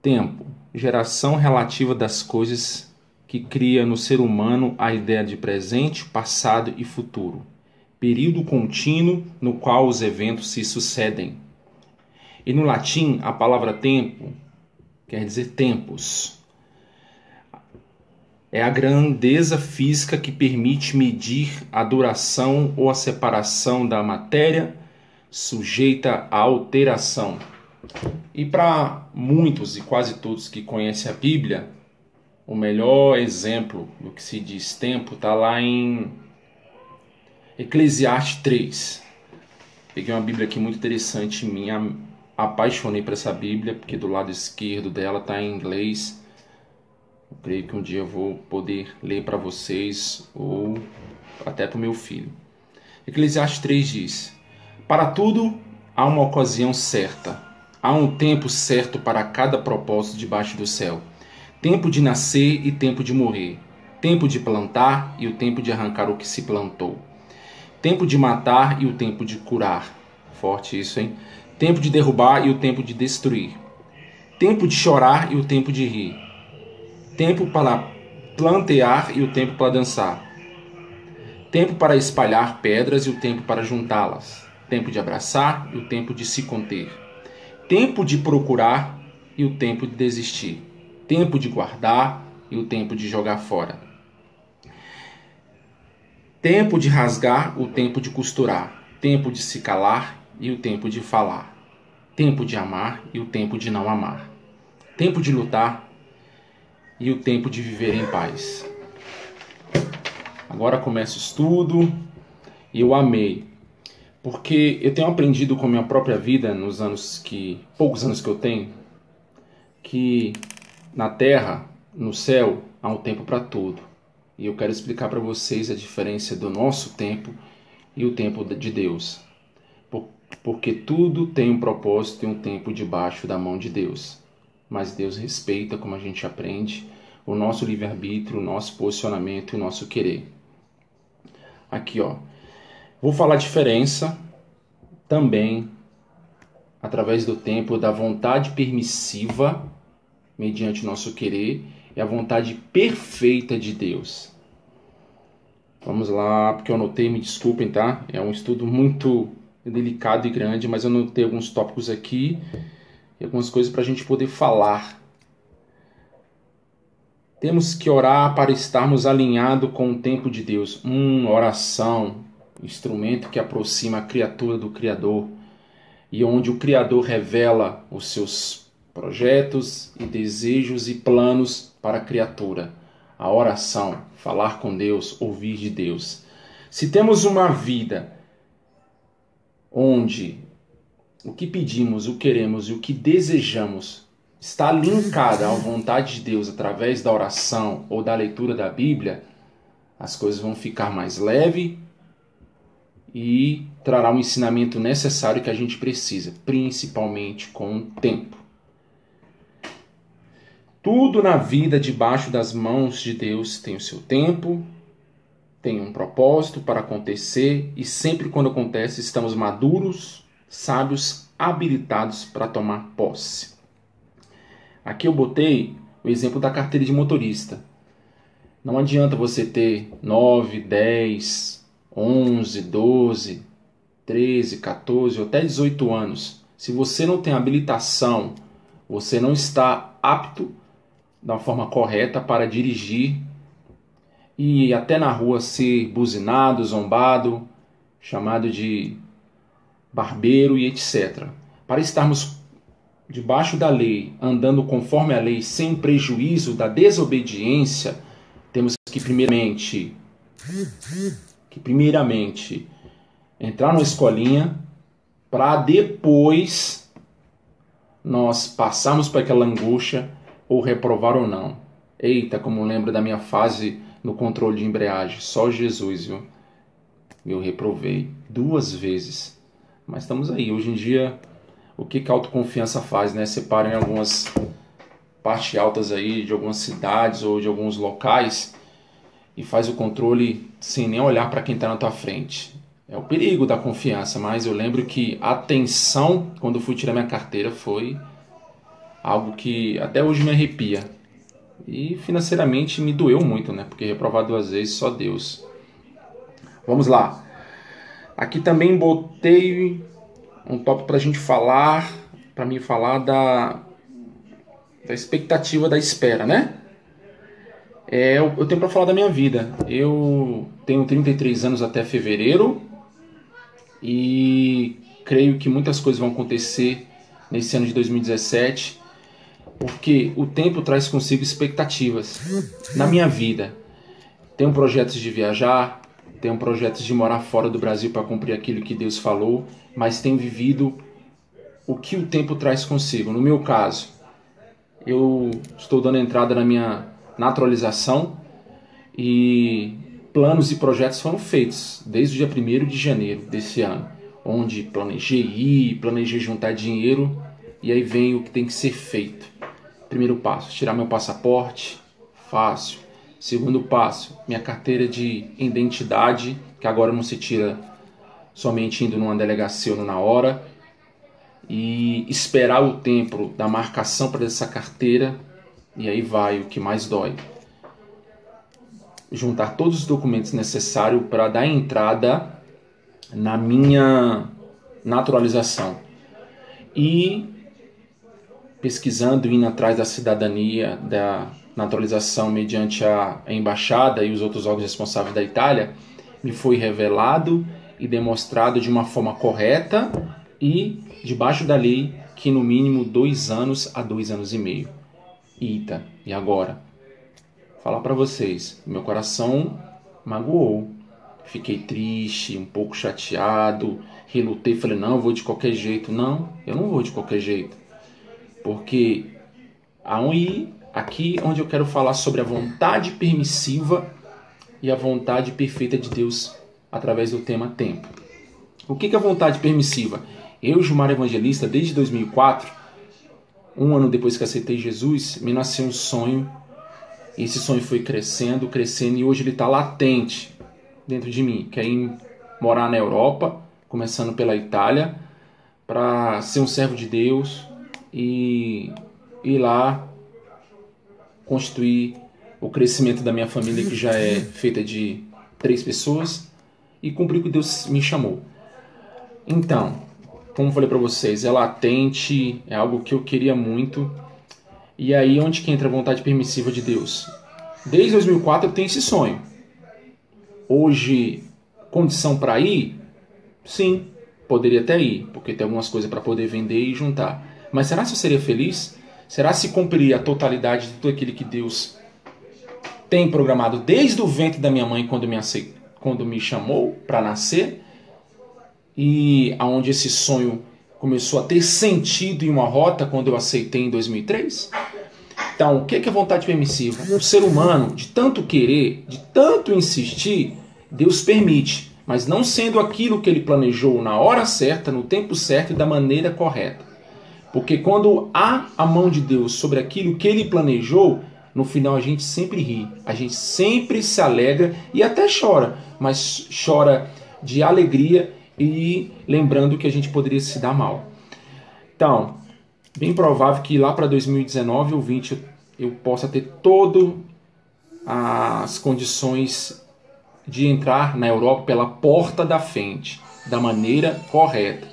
Tempo, geração relativa das coisas que cria no ser humano a ideia de presente, passado e futuro. Período contínuo no qual os eventos se sucedem. E no latim, a palavra tempo quer dizer tempos. É a grandeza física que permite medir a duração ou a separação da matéria sujeita à alteração. E para muitos e quase todos que conhecem a Bíblia, o melhor exemplo do que se diz tempo está lá em Eclesiastes 3. Peguei uma Bíblia aqui muito interessante minha, apaixonei por essa Bíblia, porque do lado esquerdo dela está em inglês. Eu creio que um dia eu vou poder ler para vocês ou até para o meu filho. Eclesiastes 3 diz: para tudo há uma ocasião certa, há um tempo certo para cada propósito debaixo do céu. Tempo de nascer e tempo de morrer. Tempo de plantar e o tempo de arrancar o que se plantou. Tempo de matar e o tempo de curar. Forte isso, hein? Tempo de derrubar e o tempo de destruir. Tempo de chorar e o tempo de rir. Tempo para plantear e o tempo para dançar. Tempo para espalhar pedras e o tempo para juntá-las. Tempo de abraçar e o tempo de se conter. Tempo de procurar e o tempo de desistir. Tempo de guardar e o tempo de jogar fora. Tempo de rasgar, o tempo de costurar. Tempo de se calar e o tempo de falar. Tempo de amar e o tempo de não amar. Tempo de lutar e o tempo de viver em paz. Agora começa o estudo e eu amei, porque eu tenho aprendido com a minha própria vida nos poucos anos que eu tenho, que na terra, no céu, há um tempo para tudo. E eu quero explicar para vocês a diferença do nosso tempo e o tempo de Deus. Porque tudo tem um propósito e um tempo debaixo da mão de Deus. Mas Deus respeita, como a gente aprende, o nosso livre-arbítrio, o nosso posicionamento e o nosso querer. Aqui, ó. Vou falar a diferença também através do tempo da vontade permissiva, mediante o nosso querer, e a vontade perfeita de Deus. Vamos lá, porque eu anotei, me desculpem, tá? É um estudo muito delicado e grande, mas eu anotei alguns tópicos aqui e algumas coisas para a gente poder falar. Temos que orar para estarmos alinhados com o tempo de Deus. Oração, instrumento que aproxima a criatura do Criador e onde o Criador revela os seus projetos e desejos e planos para a criatura. A oração, falar com Deus, ouvir de Deus. Se temos uma vida onde o que pedimos, o queremos e o que desejamos está linkada à vontade de Deus através da oração ou da leitura da Bíblia, as coisas vão ficar mais leves e trará o ensinamento necessário que a gente precisa, principalmente com o tempo. Tudo na vida debaixo das mãos de Deus tem o seu tempo, tem um propósito para acontecer e sempre quando acontece estamos maduros, sábios, habilitados para tomar posse. Aqui eu botei o exemplo da carteira de motorista. Não adianta você ter 9, 10, 11, 12, 13, 14 ou até 18 anos. Se você não tem habilitação, você não está apto da forma correta para dirigir e até na rua ser buzinado, zombado, chamado de barbeiro e etc. Para estarmos debaixo da lei, andando conforme a lei, sem prejuízo da desobediência, temos que primeiramente entrar numa escolinha para depois nós passarmos por aquela angústia ou reprovar ou não. Eita, como lembro da minha fase no controle de embreagem. Só Jesus, viu? Eu reprovei 2 vezes. Mas estamos aí. Hoje em dia, o que a autoconfiança faz, né? Separem algumas partes altas aí de algumas cidades ou de alguns locais e faz o controle sem nem olhar para quem está na tua frente. É o perigo da confiança, mas eu lembro que a tensão quando eu fui tirar minha carteira foi algo que até hoje me arrepia. E financeiramente me doeu muito, né? Porque reprovar 2 vezes só Deus. Vamos lá. Aqui também botei um tópico para a gente falar, para mim falar da expectativa da espera, né? Eu tenho para falar da minha vida. Eu tenho 33 anos até fevereiro e creio que muitas coisas vão acontecer nesse ano de 2017, porque o tempo traz consigo expectativas na minha vida. Tenho projetos de viajar, tenho projetos de morar fora do Brasil para cumprir aquilo que Deus falou, mas tenho vivido o que o tempo traz consigo. No meu caso, eu estou dando entrada na minha naturalização e planos e projetos foram feitos desde o dia 1º de janeiro desse ano, onde planejei ir, planejei juntar dinheiro e aí vem o que tem que ser feito. Primeiro passo, tirar meu passaporte, fácil. Segundo passo, minha carteira de identidade, que agora não se tira somente indo numa delegacia ou na hora, e esperar o tempo da marcação para essa carteira, e aí vai o que mais dói. Juntar todos os documentos necessários para dar entrada na minha naturalização. E pesquisando, indo atrás da cidadania, da naturalização mediante a embaixada e os outros órgãos responsáveis da Itália, me foi revelado e demonstrado de uma forma correta e debaixo da lei que no mínimo 2 anos a 2 anos e meio. Eita, e agora? Falar para vocês, meu coração magoou. Fiquei triste, um pouco chateado, relutei, falei, não, eu vou de qualquer jeito. Não, eu não vou de qualquer jeito. Porque aqui onde eu quero falar sobre a vontade permissiva e a vontade perfeita de Deus através do tema tempo. O que é a vontade permissiva? Eu, Gilmar Evangelista, desde 2004, um ano depois que aceitei Jesus, me nasceu um sonho. E esse sonho foi crescendo, crescendo e hoje ele está latente dentro de mim. Que é ir morar na Europa, começando pela Itália, para ser um servo de Deus e ir lá constituir o crescimento da minha família, que já é feita de 3 pessoas, e cumprir o que Deus me chamou. Então, como eu falei para vocês, é latente, é algo que eu queria muito. E aí onde que entra a vontade permissiva de Deus? Desde 2004 eu tenho esse sonho. Hoje, condição para ir? Sim, poderia até ir, porque tem algumas coisas para poder vender e juntar. Mas será que eu seria feliz? Será se cumprir a totalidade de tudo aquilo que Deus tem programado desde o ventre da minha mãe quando me chamou para nascer? E aonde esse sonho começou a ter sentido em uma rota quando eu aceitei em 2003? Então, o que é vontade permissiva? O ser humano, de tanto querer, de tanto insistir, Deus permite, mas não sendo aquilo que ele planejou na hora certa, no tempo certo e da maneira correta. Porque quando há a mão de Deus sobre aquilo que ele planejou, no final a gente sempre ri, a gente sempre se alegra e até chora, mas chora de alegria e lembrando que a gente poderia se dar mal. Então, bem provável que lá para 2019 ou 20 eu possa ter todas as condições de entrar na Europa pela porta da frente, da maneira correta.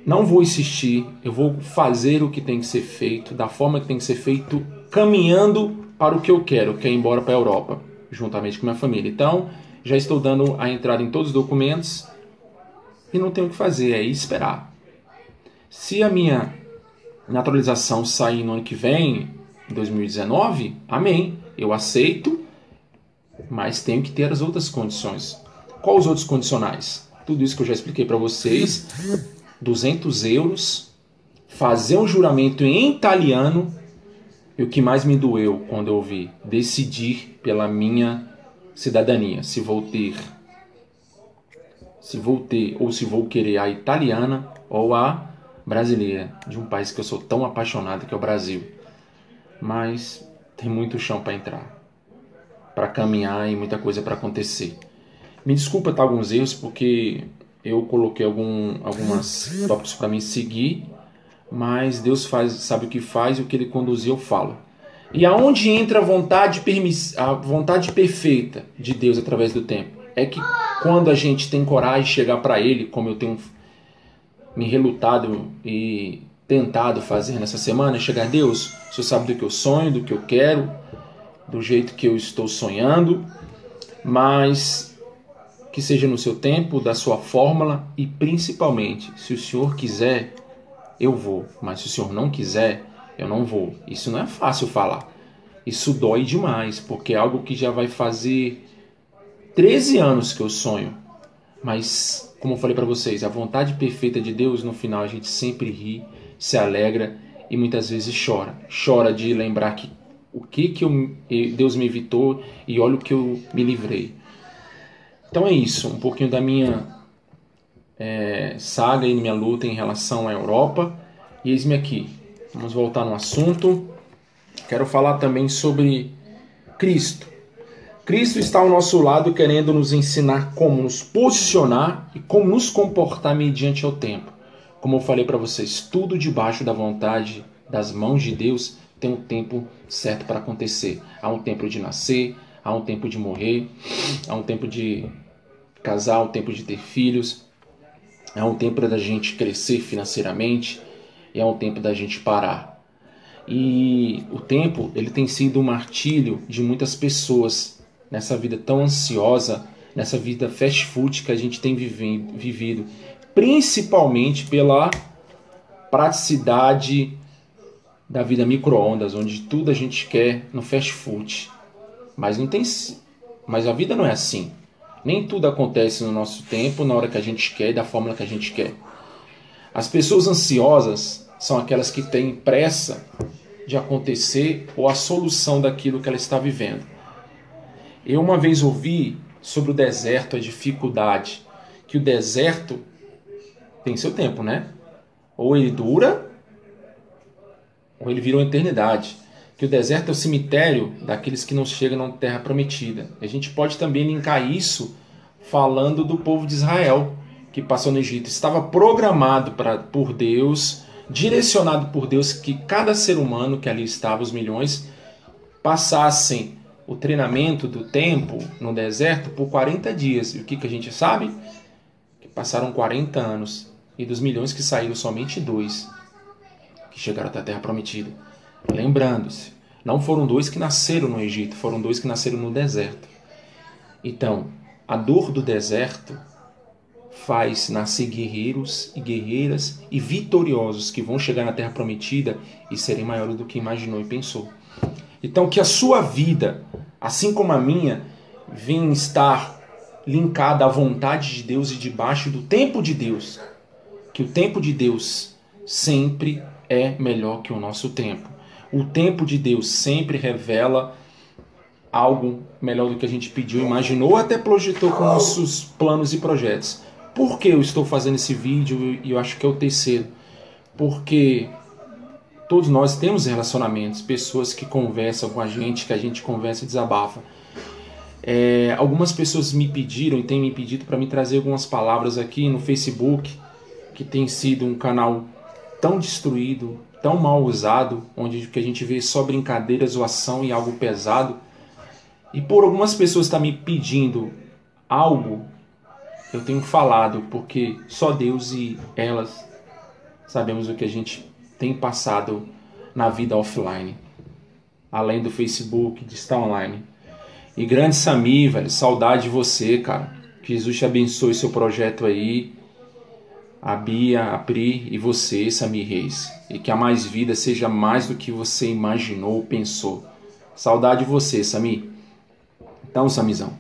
Não vou insistir, eu vou fazer o que tem que ser feito, da forma que tem que ser feito, caminhando para o que eu quero, que é ir embora para a Europa, juntamente com minha família. Então, já estou dando a entrada em todos os documentos e não tenho o que fazer, é esperar. Se a minha naturalização sair no ano que vem, em 2019, amém, eu aceito, mas tenho que ter as outras condições. Quais os outros condicionais? Tudo isso que eu já expliquei para vocês. 200 euros, fazer um juramento em italiano, e o que mais me doeu quando eu ouvi decidir pela minha cidadania, se vou ter ou se vou querer a italiana ou a brasileira, de um país que eu sou tão apaixonado, que é o Brasil. Mas tem muito chão para entrar, para caminhar e muita coisa para acontecer. Me desculpa tá, alguns erros, porque eu coloquei algumas tópicos para mim seguir, mas Deus sabe o que faz e o que Ele conduzir eu falo. E aonde entra a vontade perfeita de Deus através do tempo? É que quando a gente tem coragem de chegar para Ele, como eu tenho me relutado e tentado fazer nessa semana, chegar a Deus, o Senhor sabe do que eu sonho, do que eu quero, do jeito que eu estou sonhando, mas que seja no seu tempo, da sua fórmula e principalmente, se o Senhor quiser, eu vou, mas se o Senhor não quiser, eu não vou. Isso não é fácil falar. Isso dói demais, porque é algo que já vai fazer 13 anos que eu sonho. Mas, como eu falei para vocês, a vontade perfeita de Deus, no final a gente sempre ri, se alegra e muitas vezes chora. Chora de lembrar que o que Deus me evitou e olha o que eu me livrei. Então é isso, um pouquinho da minha saga e minha luta em relação à Europa. E eis-me aqui. Vamos voltar no assunto. Quero falar também sobre Cristo. Cristo está ao nosso lado querendo nos ensinar como nos posicionar e como nos comportar mediante o tempo. Como eu falei para vocês, tudo debaixo da vontade, das mãos de Deus, tem um tempo certo para acontecer. Há um tempo de nascer, há um tempo de morrer, há um tempo de casar, há um tempo de ter filhos, há um tempo da gente crescer financeiramente e há um tempo da gente parar. E o tempo, ele tem sido um martírio de muitas pessoas nessa vida tão ansiosa, nessa vida fast food que a gente tem vivido, principalmente pela praticidade da vida micro-ondas, onde tudo a gente quer no fast food. Mas a vida não é assim. Nem tudo acontece no nosso tempo, na hora que a gente quer e da forma que a gente quer. As pessoas ansiosas são aquelas que têm pressa de acontecer ou a solução daquilo que ela está vivendo. Eu uma vez ouvi sobre o deserto, a dificuldade, que o deserto tem seu tempo, né? Ou ele dura, ou ele vira uma eternidade. Que o deserto é o cemitério daqueles que não chegam na terra prometida. A gente pode também linkar isso falando do povo de Israel, que passou no Egito. Estava programado por Deus, direcionado por Deus, que cada ser humano que ali estava, os milhões, passassem o treinamento do tempo no deserto por 40 dias. E o que a gente sabe? Que passaram 40 anos. E dos milhões que saíram, somente 2 que chegaram até a terra prometida. Lembrando-se, não foram 2 que nasceram no Egito, foram 2 que nasceram no deserto. Então, a dor do deserto faz nascer guerreiros e guerreiras e vitoriosos que vão chegar na terra prometida e serem maiores do que imaginou e pensou. Então, que a sua vida, assim como a minha, venha estar linkada à vontade de Deus e debaixo do tempo de Deus. Que o tempo de Deus sempre é melhor que o nosso tempo. O tempo de Deus sempre revela algo melhor do que a gente pediu, imaginou ou até projetou com nossos planos e projetos. Por que eu estou fazendo esse vídeo e eu acho que é o terceiro? Porque todos nós temos relacionamentos, pessoas que conversam com a gente conversa e desabafa. Algumas pessoas me pediram e têm me pedido para me trazer algumas palavras aqui no Facebook, que tem sido um canal tão destruído, tão mal usado, onde que a gente vê só brincadeira, zoação e algo pesado. E por algumas pessoas estar me pedindo algo, eu tenho falado, porque só Deus e elas sabemos o que a gente tem passado na vida offline, além do Facebook, de estar online. E grande Sami, velho, saudade de você, cara. Que Jesus te abençoe seu projeto aí. A Bia, a Pri e você, Sami Reis. E que a Mais Vida seja mais do que você imaginou ou pensou. Saudade de você, Sami. Então, Samizão,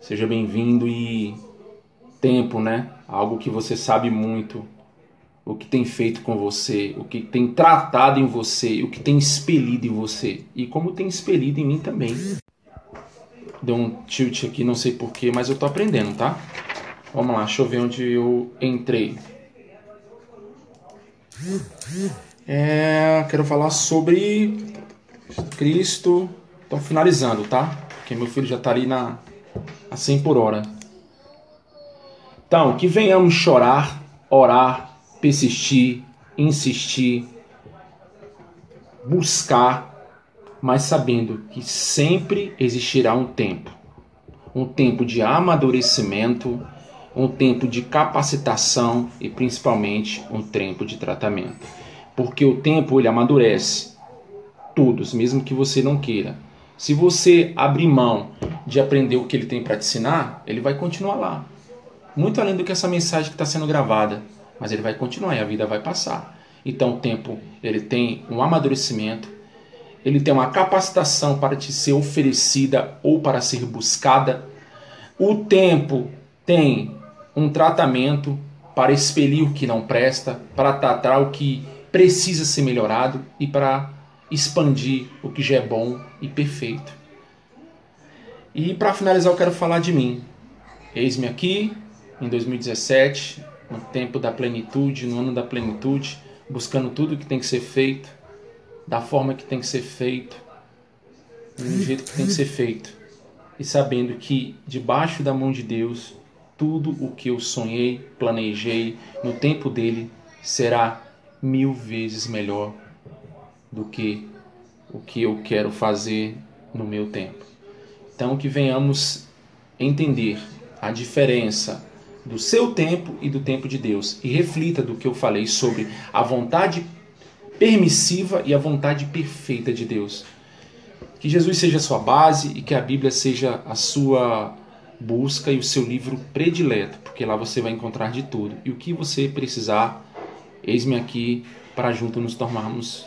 seja bem-vindo e tempo, né? Algo que você sabe muito. O que tem feito com você, o que tem tratado em você, o que tem expelido em você. E como tem expelido em mim também. Deu um tilt aqui, não sei porquê, mas eu tô aprendendo, tá? Vamos lá, deixa eu ver onde eu entrei. Quero falar sobre Cristo. Tô finalizando, tá? Porque meu filho já tá ali a 100 por hora. Então, que venhamos chorar, orar, persistir insistir, buscar, mas sabendo que sempre existirá um tempo de amadurecimento, um tempo de capacitação e principalmente um tempo de tratamento. Porque o tempo ele amadurece todos, mesmo que você não queira. Se você abrir mão de aprender o que ele tem para te ensinar, ele vai continuar lá. Muito além do que essa mensagem que está sendo gravada, mas ele vai continuar e a vida vai passar. Então o tempo ele tem um amadurecimento, ele tem uma capacitação para te ser oferecida ou para ser buscada. O tempo tem um tratamento para expelir o que não presta, para tratar o que precisa ser melhorado e para expandir o que já é bom e perfeito. E para finalizar eu quero falar de mim. Eis-me aqui em 2017, no tempo da plenitude, no ano da plenitude, buscando tudo que tem que ser feito, da forma que tem que ser feito, do jeito que tem que ser feito. E sabendo que debaixo da mão de Deus, tudo o que eu sonhei, planejei, no tempo dele, será 1000 vezes melhor do que o que eu quero fazer no meu tempo. Então que venhamos entender a diferença do seu tempo e do tempo de Deus. E reflita do que eu falei sobre a vontade permissiva e a vontade perfeita de Deus. Que Jesus seja a sua base e que a Bíblia seja a sua busca e o seu livro predileto, porque lá você vai encontrar de tudo. E o que você precisar, eis-me aqui para juntos nos tornarmos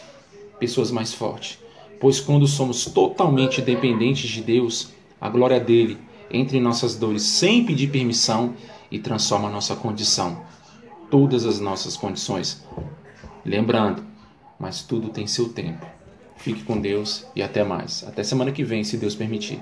pessoas mais fortes. Pois quando somos totalmente dependentes de Deus, a glória dele entra em nossas dores sem pedir permissão e transforma a nossa condição. Todas as nossas condições. Lembrando, mas tudo tem seu tempo. Fique com Deus e até mais. Até semana que vem, se Deus permitir.